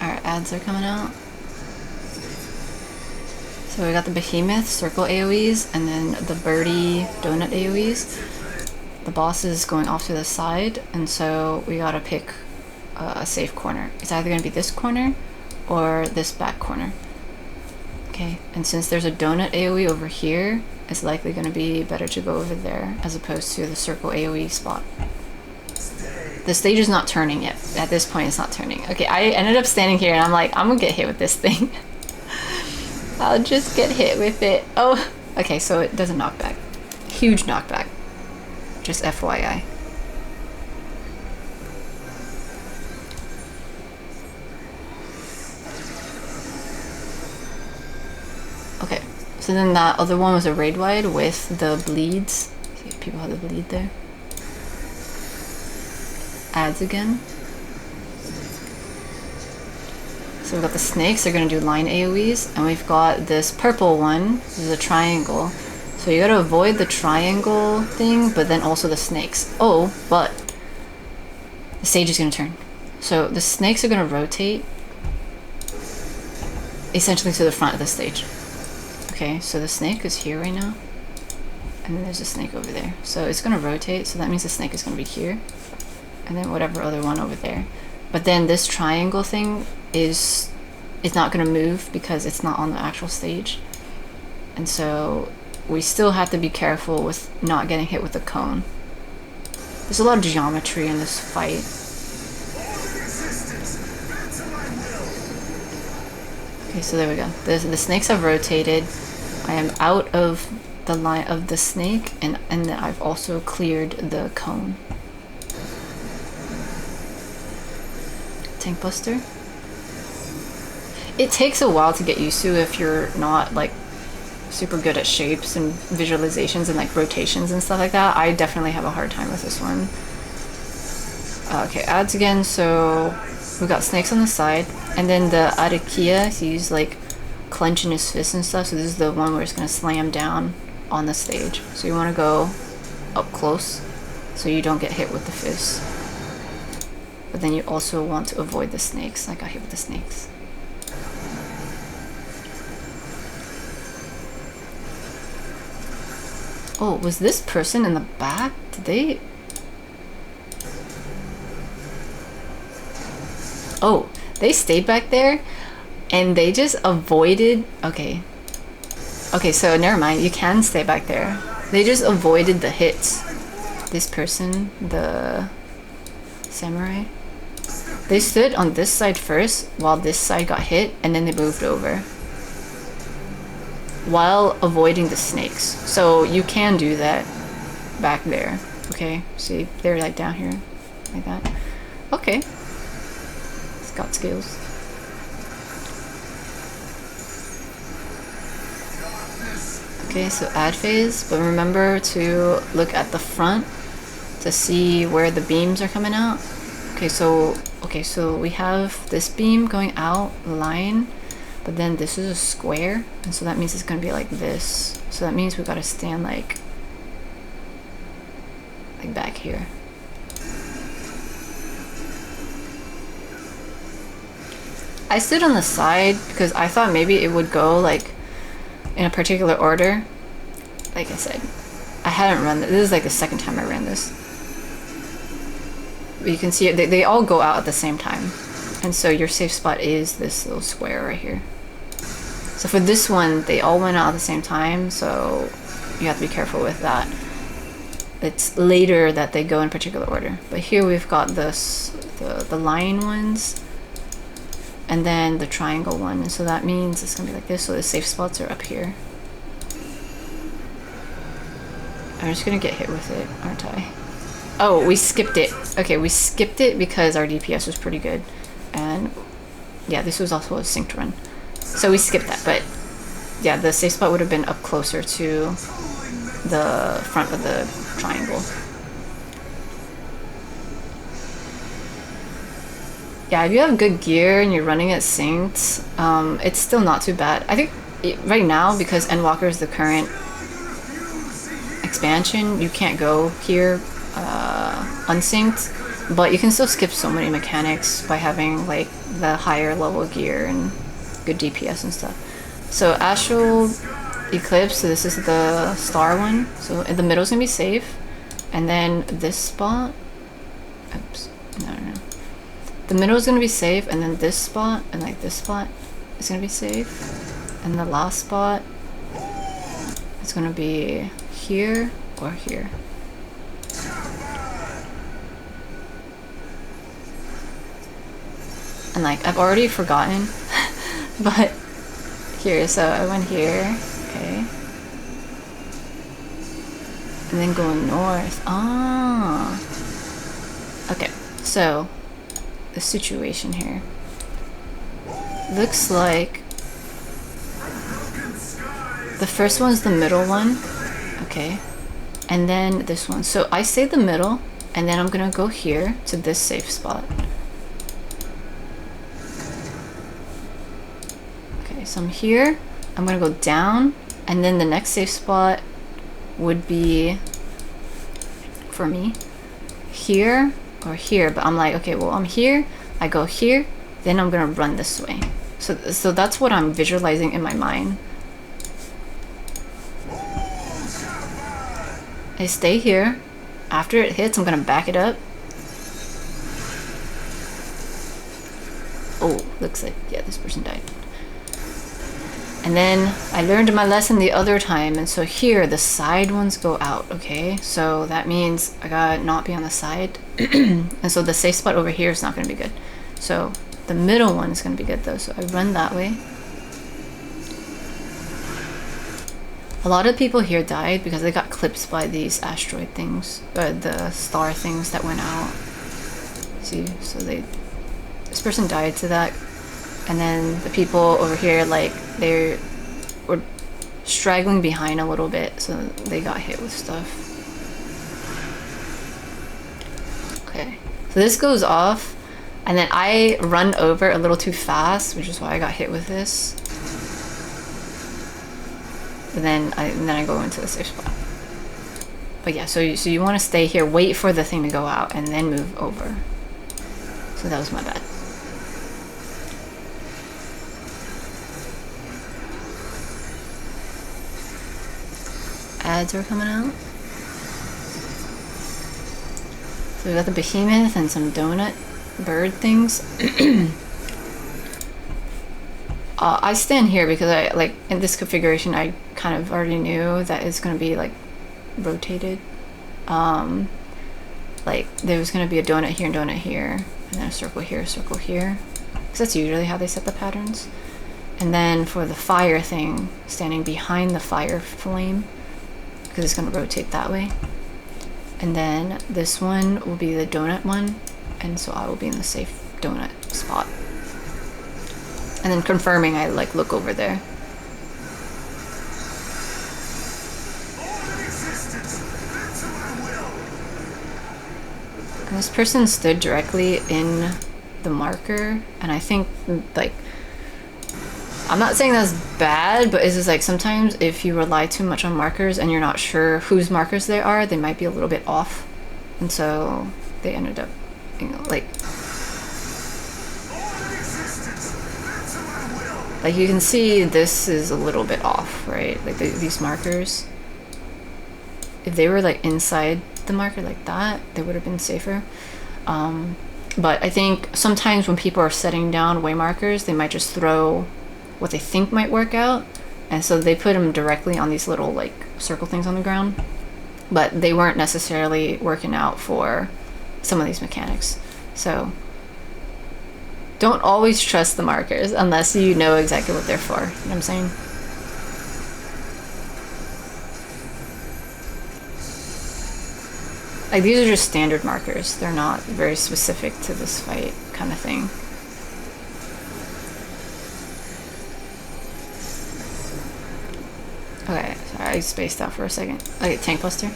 Our ads are coming out. So we got the behemoth circle AoEs, and then the birdie donut AoEs. The boss is going off to the side, and so we gotta pick a safe corner. It's either gonna be this corner or this back corner. Okay, and since there's a donut AoE over here, it's likely gonna be better to go over there as opposed to the circle AoE spot. The stage is not turning yet. At this point, it's not turning. Okay, I ended up standing here, and I'm like, I'm gonna get hit with this thing. I'll just get hit with it. Oh, okay, so it does a knockback. Huge knockback. Just FYI. Okay, so then that other one was a raid wide with the bleeds. See if people have the bleed there. Ads again. So we've got the snakes, they're gonna do line AoEs, and we've got this purple one, this is a triangle. So you gotta avoid the triangle thing, but then also the snakes. Oh, but the stage is gonna turn. So the snakes are gonna rotate essentially to the front of the stage. Okay, so the snake is here right now, and then there's a snake over there. So it's gonna rotate, so that means the snake is gonna be here, and then whatever other one over there. But then this triangle thing is not gonna move because it's not on the actual stage. And so we still have to be careful with not getting hit with the cone. There's a lot of geometry in this fight. Okay, so there we go. The snakes have rotated. I am out of the line of the snake, and then I've also cleared the cone. Tank buster. It takes a while to get used to if you're not like super good at shapes and visualizations and like rotations and stuff like that. I definitely have a hard time with this one. Okay, ads again, so we got snakes on the side, and then the Arakia, he's like clenching his fists and stuff, so this is the one where it's gonna slam down on the stage. So you wanna go up close so you don't get hit with the fists. But then you also want to avoid the snakes. I got hit with the snakes. Oh, was this person in the back? Did they... Oh, they stayed back there and they just avoided... Okay. Okay, so never mind. You can stay back there. They just avoided the hits. This person, the samurai, they stood on this side first while this side got hit, and then they moved over while avoiding the snakes. So you can do that back there. Okay, see, they're like down here like that. Okay, it's got skills. Okay, so ad phase, but remember to look at the front to see where the beams are coming out. Okay, so we have this beam going out line, but then this is a square, and so that means it's gonna be like this. So that means we gotta stand like back here. I stood on the side because I thought maybe it would go like in a particular order. Like I said, I hadn't run this. This is like the second time I ran this. But you can see it, they all go out at the same time. And so your safe spot is this little square right here. So for this one, they all went out at the same time, so you have to be careful with that. It's later that they go in particular order. But here we've got this, the line ones, and then the triangle one. And so that means it's gonna be like this, so the safe spots are up here. I'm just gonna get hit with it, aren't I? Oh, we skipped it. Okay, we skipped it because our DPS was pretty good. And yeah, this was also a synced run. So we skipped that, but yeah, the safe spot would have been up closer to the front of the triangle. Yeah, if you have good gear and you're running it synced, it's still not too bad. I think right now, because Endwalker is the current expansion, you can't go here unsynced, but you can still skip so many mechanics by having like the higher level gear and good DPS and stuff. So Astral Eclipse, so this is the star one, so in the middle is gonna be safe, and then this spot, oops, no, the middle is gonna be safe, and then this spot and like this spot is gonna be safe, and the last spot is gonna be here or here. And like, I've already forgotten, but here, so I went here, okay. And then going north, ah. Okay, so the situation here. Looks like the first one's the middle one, okay. And then this one. So I say the middle, and then I'm gonna go here to this safe spot. So I'm here, I'm gonna go down, and then the next safe spot would be, for me, here or here, but I'm like, okay, well, I'm here, I go here, then I'm gonna run this way. So that's what I'm visualizing in my mind. I stay here, after it hits, I'm gonna back it up. Oh, looks like, yeah, this person died. And then I learned my lesson the other time, and so here the side ones go out, okay? So that means I gotta not be on the side. And so the safe spot over here is not gonna be good. So the middle one is gonna be good though, so I run that way. A lot of people here died because they got clipped by these asteroid things, the star things that went out. See, so this person died to that. And then the people over here, like, they were straggling behind a little bit, so they got hit with stuff. Okay, So this goes off, and then I run over a little too fast, which is why I got hit with this. And then I go into the safe spot. But yeah, so you want to stay here, wait for the thing to go out, and then move over. So that was my bad. Ads are coming out. So we got the behemoth and some donut bird things. I stand here because I like in this configuration I kind of already knew that it's going to be like rotated. Like there was going to be a donut here and donut here, and then a circle here, because that's usually how they set the patterns. And then for the fire thing, standing behind the fire flame, because it's going to rotate that way. And then this one will be the donut one, and so I will be in the safe donut spot. And then confirming, I like look over there. And this person stood directly in the marker, and I think like, I'm not saying that's bad, but it's just like sometimes if you rely too much on markers and you're not sure whose markers they are, they might be a little bit off. And so they ended up, you know, like you can see this is a little bit off, right? Like these markers. If they were like inside the marker like that, they would have been safer. But I think sometimes when people are setting down way markers, they might just throw what they think might work out, and so they put them directly on these little like circle things on the ground, but they weren't necessarily working out for some of these mechanics. So don't always trust the markers unless you know exactly what they're for. You know what I'm saying? Like these are just standard markers. They're not very specific to this fight kind of thing. Okay, sorry, I spaced out for a second. Okay, tank buster.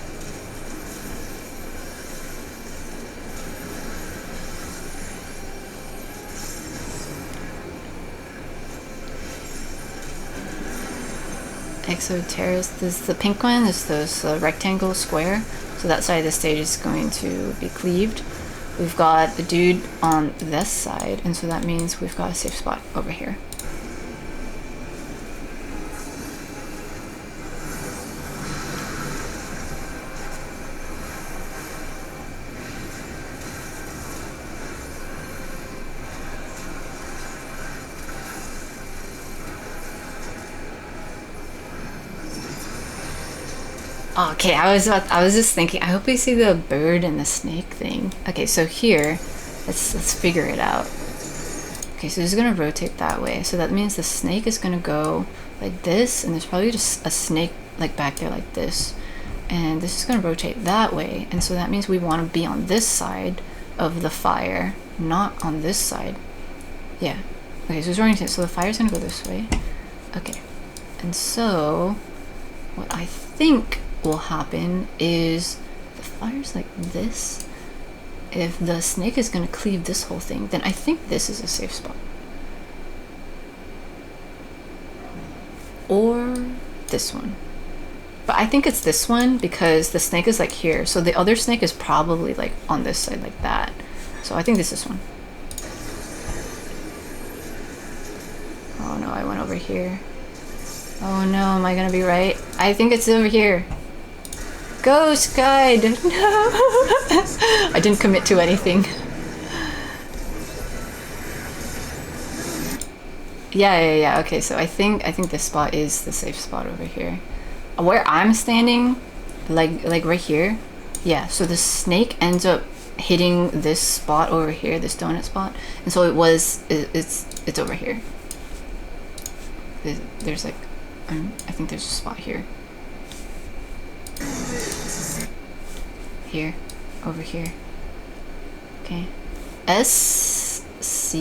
Exoterrace. This the pink one is this rectangle square. So that side of the stage is going to be cleaved. We've got the dude on this side, and so that means we've got a safe spot over here. Okay, I was just thinking, I hope we see the bird and the snake thing. Okay, so here, let's figure it out. Okay, so this is gonna rotate that way. So that means the snake is gonna go like this, and there's probably just a snake like back there like this. And this is gonna rotate that way, and so that means we wanna be on this side of the fire, not on this side. Yeah. Okay, so it's oriented, so the fire's gonna go this way. Okay. And so, what I think will happen is the fire's like this. If the snake is going to cleave this whole thing, then I think this is a safe spot. Or this one. But I think it's this one because the snake is like here. So the other snake is probably like on this side like that. So I think this is one. Oh no, I went over here. Oh no, am I going to be right? I think it's over here. Ghost guide! No! I didn't commit to anything. Yeah. Okay, so I think this spot is the safe spot over here. Where I'm standing, like right here. Yeah, so the snake ends up hitting this spot over here, this donut spot. And so it's over here. There's like, I think there's a spot here. Here, over here. Okay. SC.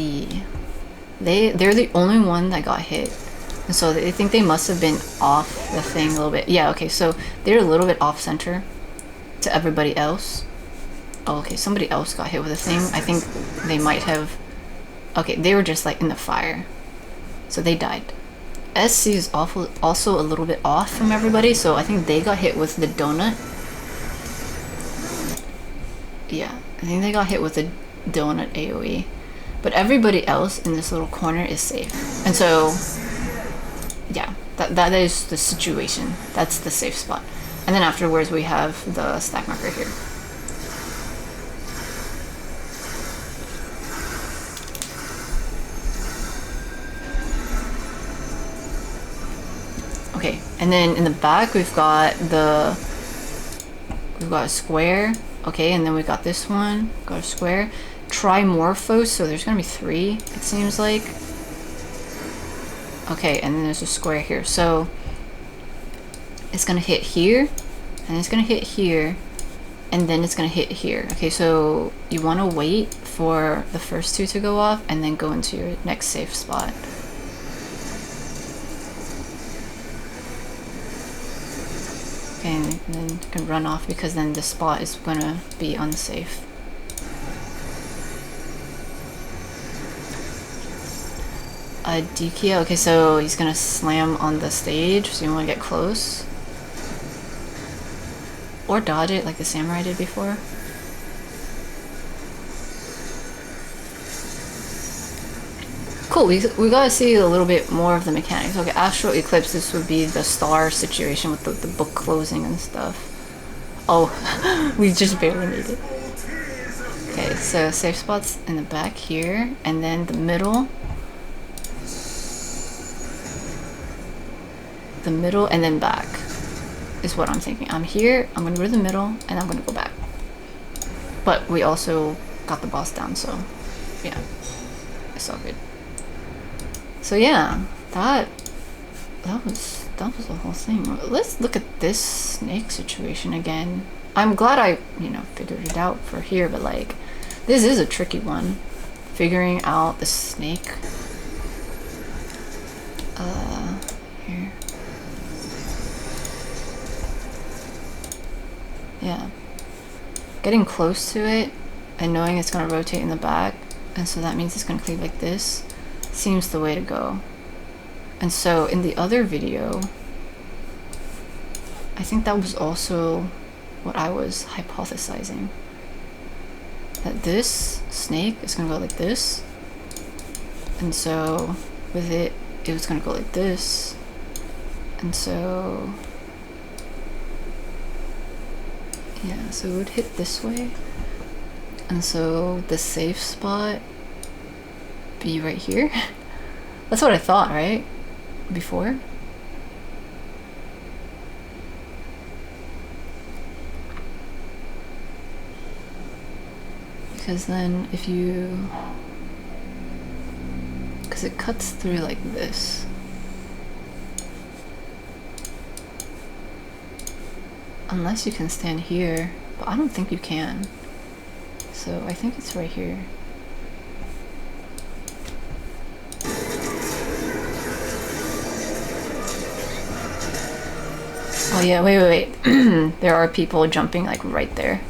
They're the only one that got hit. And so I think they must have been off the thing a little bit. Yeah, okay, so they're a little bit off center to everybody else. Oh, okay, somebody else got hit with a thing. I think they might have... Okay, they were just like in the fire. So they died. SC is also a little bit off from everybody, so I think they got hit with the donut. Yeah, I think they got hit with the donut AoE. But everybody else in this little corner is safe. And so, yeah, that is the situation. That's the safe spot. And then afterwards we have the stack marker here. Okay, and then in the back we've got a square. Okay, and then we got this one, got a square. Trimorphos, so there's gonna be 3, it seems like. Okay, and then there's a square here. So it's gonna hit here, and it's gonna hit here, and then it's gonna hit here. Okay, so you wanna wait for the first 2 to go off, and then go into your next safe spot. Okay, and then you can run off because then this spot is gonna be unsafe. Dikia, okay, so he's gonna slam on the stage, so you wanna get close. Or dodge it like the samurai did before. Cool, we gotta see a little bit more of the mechanics. Okay, Astral Eclipse, this would be the star situation with the book closing and stuff. Oh, we just barely made it. Okay, so safe spots in the back here, and then the middle. The middle and then back is what I'm thinking. I'm here, I'm gonna go to the middle, and I'm gonna go back. But we also got the boss down, so yeah, it's all good. So yeah, that was the whole thing. Let's look at this snake situation again. I'm glad I, you know, figured it out for here, but like, this is a tricky one. Figuring out the snake. Here. Yeah. Getting close to it and knowing it's gonna rotate in the back, and so that means it's gonna cleave like this, seems the way to go. And so in the other video, I think that was also what I was hypothesizing. That this snake is gonna go like this, and so with it, it was gonna go like this, and so yeah, so it would hit this way, and so the safe spot be right here. That's what I thought, right? Before. Because then if you... because it cuts through like this. Unless you can stand here, but I don't think you can. So I think it's right here. Oh yeah, wait. There are people jumping like right there.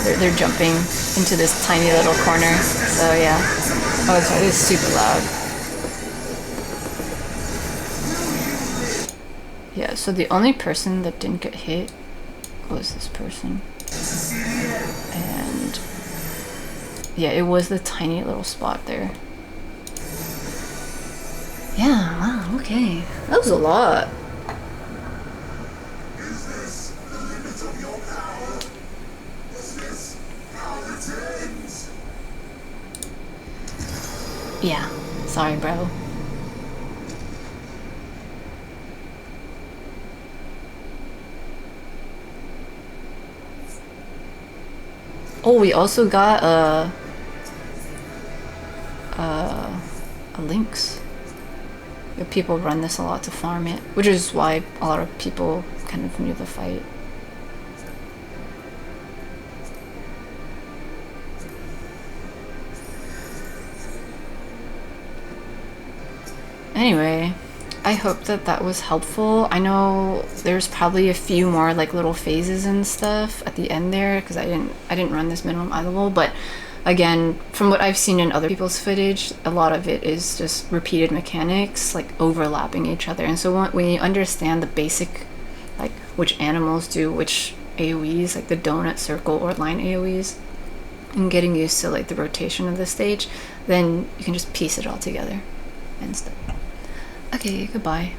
They're jumping into this tiny little corner. So yeah. Oh, it's super loud. Yeah, so the only person that didn't get hit was this person. And yeah, it was the tiny little spot there. Yeah, wow, okay. That was a lot. Yeah, sorry, bro. Oh, we also got a lynx. People run this a lot to farm it, which is why a lot of people kind of knew the fight. Anyway, I hope that that was helpful. I know there's probably a few more like little phases and stuff at the end there because I didn't run this minimum eye level, but again, from what I've seen in other people's footage, a lot of it is just repeated mechanics like overlapping each other. And so when you understand the basic, like which animals do which AoEs, like the donut, circle, or line AoEs, and getting used to like the rotation of the stage, then you can just piece it all together and stuff. Okay, goodbye.